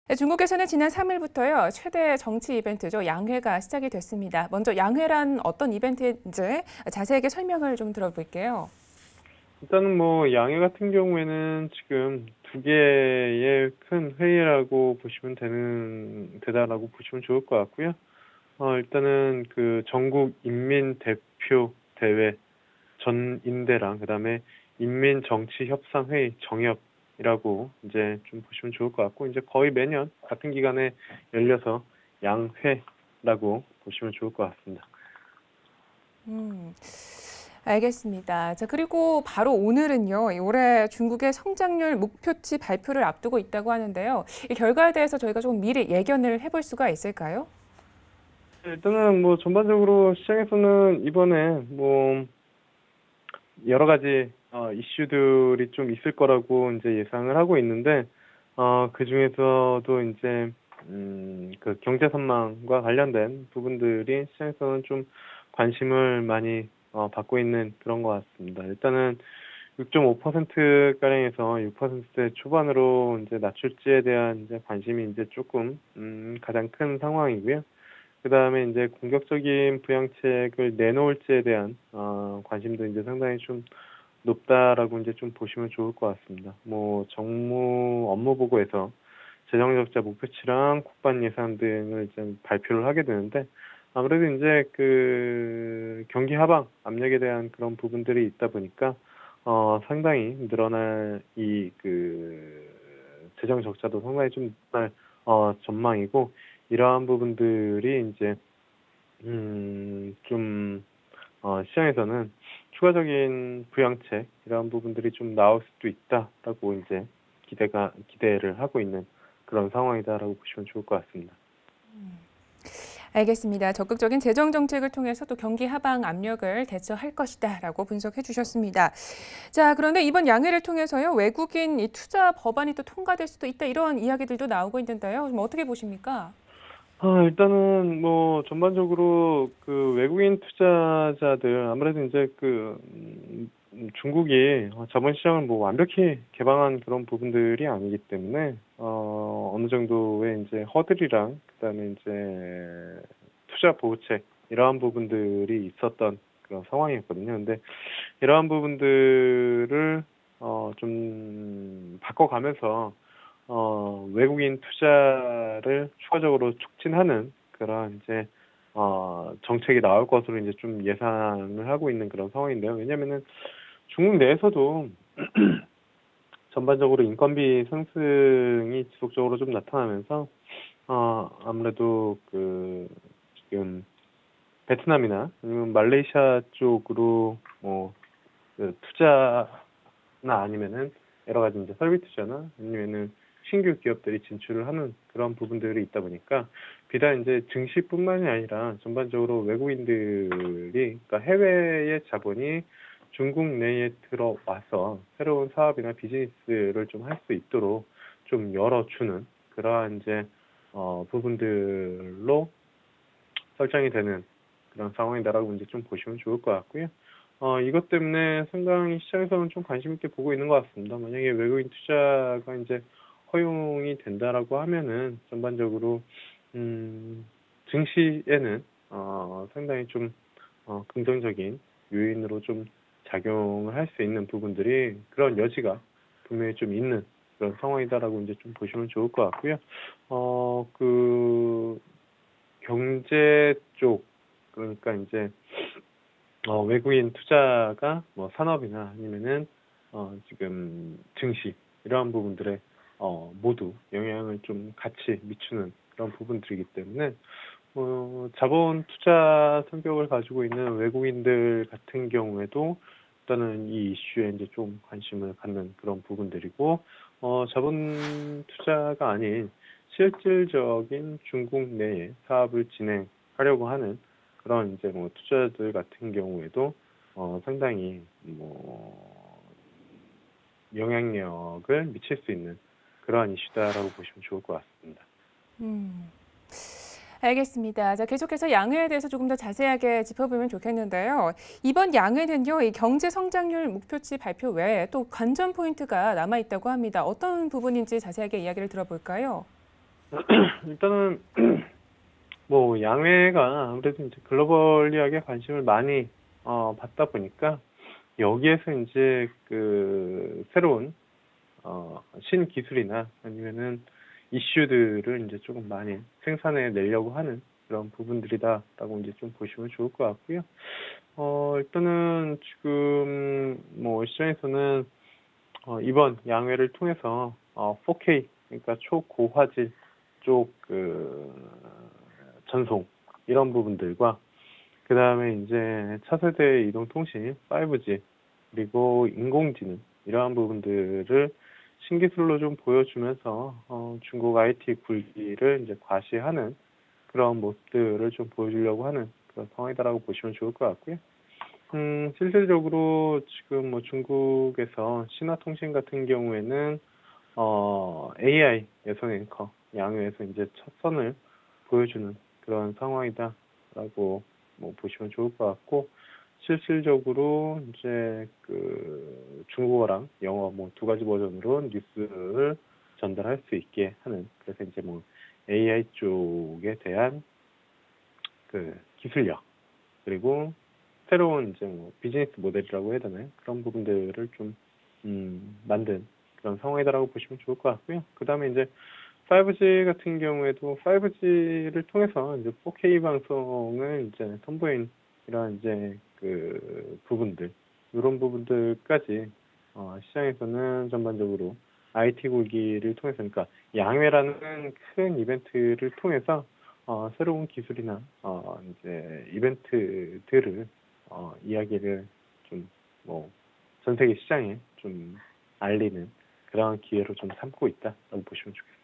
네, 중국에서는 지난 3일부터요, 최대 정치 이벤트죠, 양회가 시작이 됐습니다. 먼저 양회란 어떤 이벤트인지 자세하게 설명을 좀 들어볼게요. 일단은 뭐 양회 같은 경우에는 지금 두 개의 큰 회의라고 보시면 되다라고 보시면 좋을 것 같고요. 일단은 그 전국 인민대표 대회 전인대랑 그다음에 인민정치협상회의 정협이라고 이제 좀 보시면 좋을 것 같고, 이제 거의 매년 같은 기간에 열려서 양회라고 보시면 좋을 것 같습니다. 음, 알겠습니다. 자, 그리고 바로 오늘은요, 올해 중국의 성장률 목표치 발표를 앞두고 있다고 하는데요. 이 결과에 대해서 저희가 좀 미리 예견을 해볼 수가 있을까요? 일단은 뭐 전반적으로 시장에서는 이번에 뭐 여러 가지 이슈들이 좀 있을 거라고 이제 예상을 하고 있는데, 그 중에서도 이제 그 경제 전망과 관련된 부분들이 시장에서는 좀 관심을 많이 받고 있는 그런 것 같습니다. 일단은 6.5% 가량에서 6%대 초반으로 이제 낮출지에 대한 이제 관심이 이제 조금 가장 큰 상황이고요. 그다음에 이제 공격적인 부양책을 내놓을지에 대한 관심도 이제 상당히 좀 높다라고 이제 좀 보시면 좋을 것 같습니다. 뭐 정무 업무 보고에서 재정 적자 목표치랑 국방 예산 등을 좀 발표를 하게 되는데, 아무래도 이제 그 경기 하방 압력에 대한 그런 부분들이 있다 보니까 상당히 늘어날 이 그 재정 적자도 상당히 좀 늘어날 전망이고, 이러한 부분들이 이제 좀 시장에서는 추가적인 부양책 이러한 부분들이 좀 나올 수도 있다라고 이제 기대를 하고 있는 그런 상황이다라고 보시면 좋을 것 같습니다. 알겠습니다. 적극적인 재정 정책을 통해서 또 경기 하방 압력을 대처할 것이다라고 분석해 주셨습니다. 자, 그런데 이번 양회를 통해서요, 외국인 이 투자 법안이 또 통과될 수도 있다 이런 이야기들도 나오고 있는데요. 좀 어떻게 보십니까? 일단은 뭐 전반적으로 그 외국인 투자자들, 아무래도 이제 그 중국이 자본 시장을 뭐 완벽히 개방한 그런 부분들이 아니기 때문에 어느 정도의 이제 허들이랑 그다음에 이제 투자 보호책 이러한 부분들이 있었던 그런 상황이었거든요. 근데 이러한 부분들을 좀 바꿔가면서 외국인 투자를 추가적으로 촉진하는 그런 이제 정책이 나올 것으로 이제 좀 예상을 하고 있는 그런 상황인데요. 왜냐면은 중국 내에서도 전반적으로 인건비 상승이 지속적으로 좀 나타나면서 아무래도 그 지금 베트남이나 아니면 말레이시아 쪽으로 그 투자나 아니면은 여러 가지 이제 설비 투자나 아니면은 신규 기업들이 진출을 하는 그런 부분들이 있다 보니까, 비단 이제 증시뿐만이 아니라 전반적으로 외국인들이, 그러니까 해외의 자본이 중국 내에 들어와서 새로운 사업이나 비즈니스를 좀 할 수 있도록 좀 열어주는 그러한 이제 부분들로 설정이 되는 그런 상황이다라고 이제 좀 보시면 좋을 것 같고요. 이것 때문에 상당히 시장에서는 좀 관심 있게 보고 있는 것 같습니다. 만약에 외국인 투자가 이제 허용이 된다라고 하면은 전반적으로 증시에는 상당히 좀 긍정적인 요인으로 좀 작용을 할 수 있는 부분들이, 그런 여지가 분명히 좀 있는 그런 상황이다라고 이제 좀 보시면 좋을 것 같고요. 그 경제 쪽, 그러니까 이제 외국인 투자가 뭐 산업이나 아니면은 지금 증시 이러한 부분들에 모두 영향을 좀 같이 미치는 그런 부분들이기 때문에 자본 투자 성격을 가지고 있는 외국인들 같은 경우에도 일단은 이 이슈에 이제 좀 관심을 갖는 그런 부분들이고, 자본 투자가 아닌 실질적인 중국 내에 사업을 진행하려고 하는 그런 이제 뭐 투자자들 같은 경우에도 상당히 뭐 영향력을 미칠 수 있는 그러한 이슈다라고 보시면 좋을 것 같습니다. 음. 알겠습니다. 자, 계속해서 양회에 대해서 조금 더 자세하게 짚어보면 좋겠는데요. 이번 양회는요, 이 경제 성장률 목표치 발표 외에 또 관전 포인트가 남아 있다고 합니다. 어떤 부분인지 자세하게 이야기를 들어볼까요? 일단은 뭐 양회가 아무래도 이제 글로벌리하게 관심을 많이 받다 보니까 여기에서 이제 그 새로운 신기술이나 아니면은 이슈들을 이제 조금 많이 생산해 내려고 하는 그런 부분들이다라고 이제 좀 보시면 좋을 것 같고요. 일단은 지금 뭐 시장에서는 이번 양회를 통해서 4K 그러니까 초고화질 쪽 그 전송 이런 부분들과 그 다음에 이제 차세대 이동통신 5G 그리고 인공지능 이러한 부분들을 신기술로 좀 보여주면서 중국 IT 굴기를 이제 과시하는 그런 모습들을 좀 보여주려고 하는 그런 상황이다라고 보시면 좋을 것 같고요. 실질적으로 지금 뭐 중국에서 신화통신 같은 경우에는 AI 여성 앵커 양회에서 이제 첫 선을 보여주는 그런 상황이다라고 뭐 보시면 좋을 것 같고 실질적으로 이제 그 중국어랑 영어 뭐 두 가지 버전으로 뉴스를 전달할 수 있게 하는 그래서 이제 뭐 AI 쪽에 대한 그 기술력 그리고 새로운 이제 뭐 비즈니스 모델이라고 해야 되나요? 그런 부분들을 좀 만든 그런 상황이다라고 보시면 좋을 것 같고요. 그 다음에 이제 5G 같은 경우에도 5G를 통해서 이제 4K 방송을 이제 선보인 이런 이제 그 부분들 이런 부분들까지 시장에서는 전반적으로 IT 굴기를 통해서 그러니까 양회라는 큰 이벤트를 통해서 새로운 기술이나 이제 이벤트들을 이야기를 좀 뭐 전 세계 시장에 좀 알리는 그런 기회로 좀 삼고 있다라고 보시면 좋겠습니다.